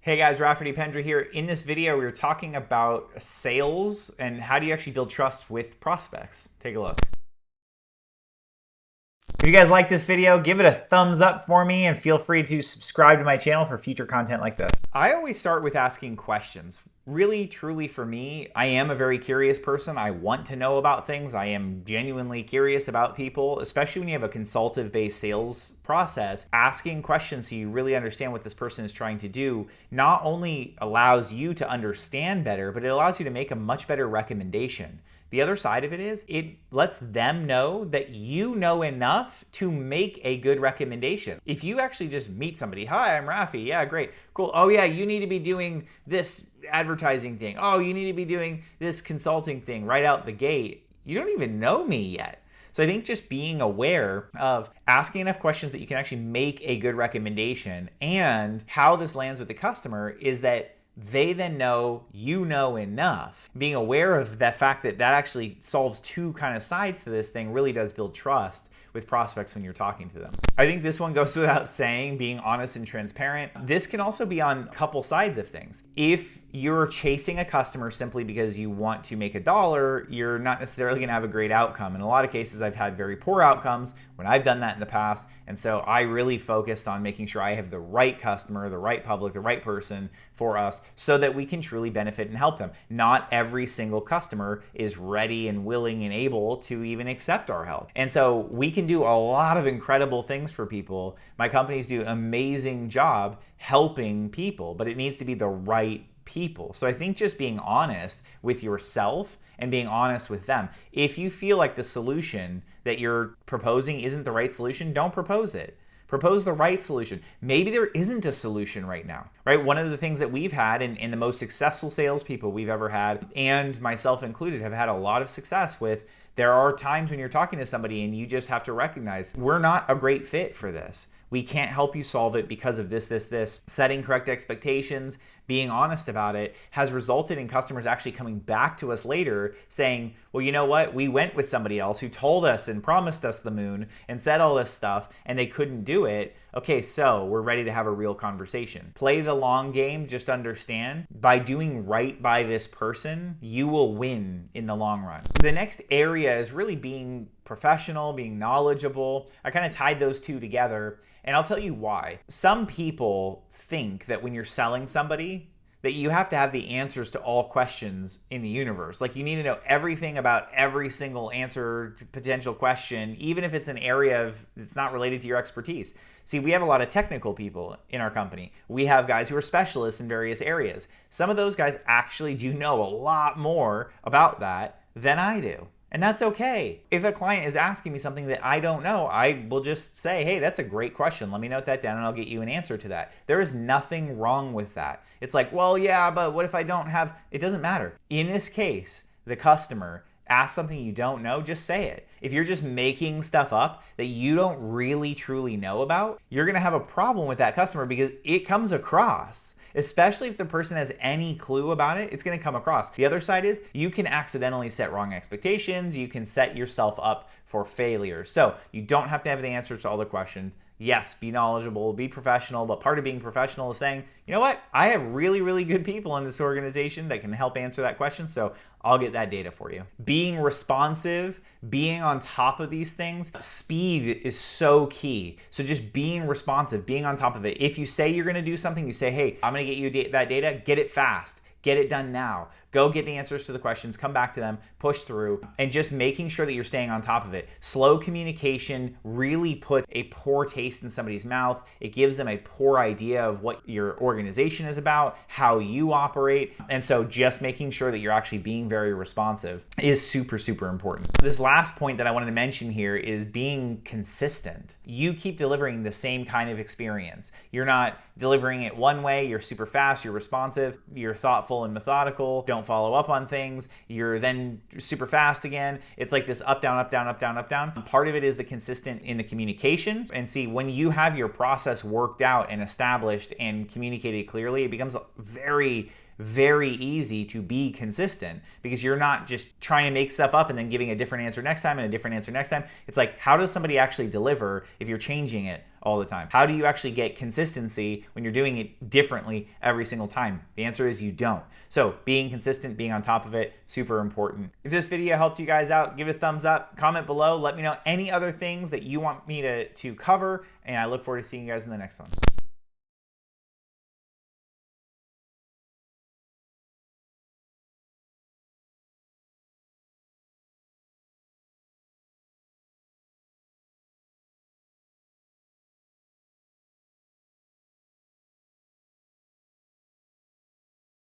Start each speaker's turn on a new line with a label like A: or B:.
A: Hey guys, Rafferty Pendra here. In this video, we were talking about sales and how do you actually build trust with prospects. Take a look. If you guys like this video, give it a thumbs up for me and feel free to subscribe to my channel for future content like this. I always start with asking questions. Really, truly for me, I am a very curious person. I want to know about things. I am genuinely curious about people, especially when you have a consultative-based sales process. Asking questions so you really understand what this person is trying to do not only allows you to understand better, but it allows you to make a much better recommendation. The other side of it is it lets them know that you know enough to make a good recommendation. If you actually just meet somebody, hi, I'm Rafi. Yeah, great, cool. Oh yeah, you need to be doing this advertising thing. Oh, you need to be doing this consulting thing right out the gate. You don't even know me yet. So I think just being aware of asking enough questions that you can actually make a good recommendation, and how this lands with the customer is that they then know you know enough. Being aware of that fact that that actually solves two kind of sides to this thing really does build trust with prospects when you're talking to them. I think this one goes without saying, being honest and transparent. This can also be on a couple sides of things. If you're chasing a customer simply because you want to make a dollar, you're not necessarily gonna have a great outcome. In a lot of cases, I've had very poor outcomes when I've done that in the past. And so I really focused on making sure I have the right customer, the right public, the right person for us so that we can truly benefit and help them. Not every single customer is ready and willing and able to even accept our help. And so we can do a lot of incredible things for people. My companies do an amazing job helping people, but it needs to be the right people. So I think just being honest with yourself and being honest with them. If you feel like the solution that you're proposing isn't the right solution, don't propose it. Propose the right solution. Maybe there isn't a solution right now, right? One of the things that we've had, and the most successful salespeople we've ever had, and myself included, have had a lot of success with, there are times when you're talking to somebody and you just have to recognize, we're not a great fit for this. We can't help you solve it because of this, this, this. Setting correct expectations, being honest about it, has resulted in customers actually coming back to us later saying, well, you know what? We went with somebody else who told us and promised us the moon and said all this stuff and they couldn't do it. Okay, so we're ready to have a real conversation. Play the long game, just understand, by doing right by this person, you will win in the long run. The next area is really being professional, being knowledgeable. I kind of tied those two together, and I'll tell you why. Some people think that when you're selling somebody, that you have to have the answers to all questions in the universe. Like you need to know everything about every single answer to potential question, even if it's an area that's not related to your expertise. See, we have a lot of technical people in our company. We have guys who are specialists in various areas. Some of those guys actually do know a lot more about that than I do. And that's okay. If a client is asking me something that I don't know, I will just say, hey, that's a great question. Let me note that down and I'll get you an answer to that. There is nothing wrong with that. It's like, well, yeah, but what if I don't have, it doesn't matter. In this case, the customer asks something you don't know, just say it. If you're just making stuff up that you don't really truly know about, you're gonna have a problem with that customer because it comes across. Especially if the person has any clue about it, it's gonna come across. The other side is you can accidentally set wrong expectations. You can set yourself up for failure. So you don't have to have the answers to all the questions. Yes, be knowledgeable, be professional, but part of being professional is saying, you know what? I have really, really good people in this organization that can help answer that question, so I'll get that data for you. Being responsive, being on top of these things, speed is so key. So just being responsive, being on top of it. If you say you're gonna do something, you say, hey, I'm gonna get you that data, get it fast. Get it done now. Go get the answers to the questions, come back to them, push through, and just making sure that you're staying on top of it. Slow communication really puts a poor taste in somebody's mouth. It gives them a poor idea of what your organization is about, how you operate. And so just making sure that you're actually being very responsive is super, super important. This last point that I wanted to mention here is being consistent. You keep delivering the same kind of experience. You're not delivering it one way, you're super fast, you're responsive, you're thoughtful and methodical, don't follow up on things, you're then super fast again. It's like this up, down, up, down, up, down, up, down. Part of it is the consistent in the communication. And see, when you have your process worked out and established and communicated clearly, it becomes very, very easy to be consistent because you're not just trying to make stuff up and then giving a different answer next time and a different answer next time. It's like, how does somebody actually deliver if you're changing it all the time. How do you actually get consistency when you're doing it differently every single time? The answer is you don't. So being consistent, being on top of it, super important. If this video helped you guys out, give it a thumbs up, comment below, let me know any other things that you want me to cover, and I look forward to seeing you guys in the next one.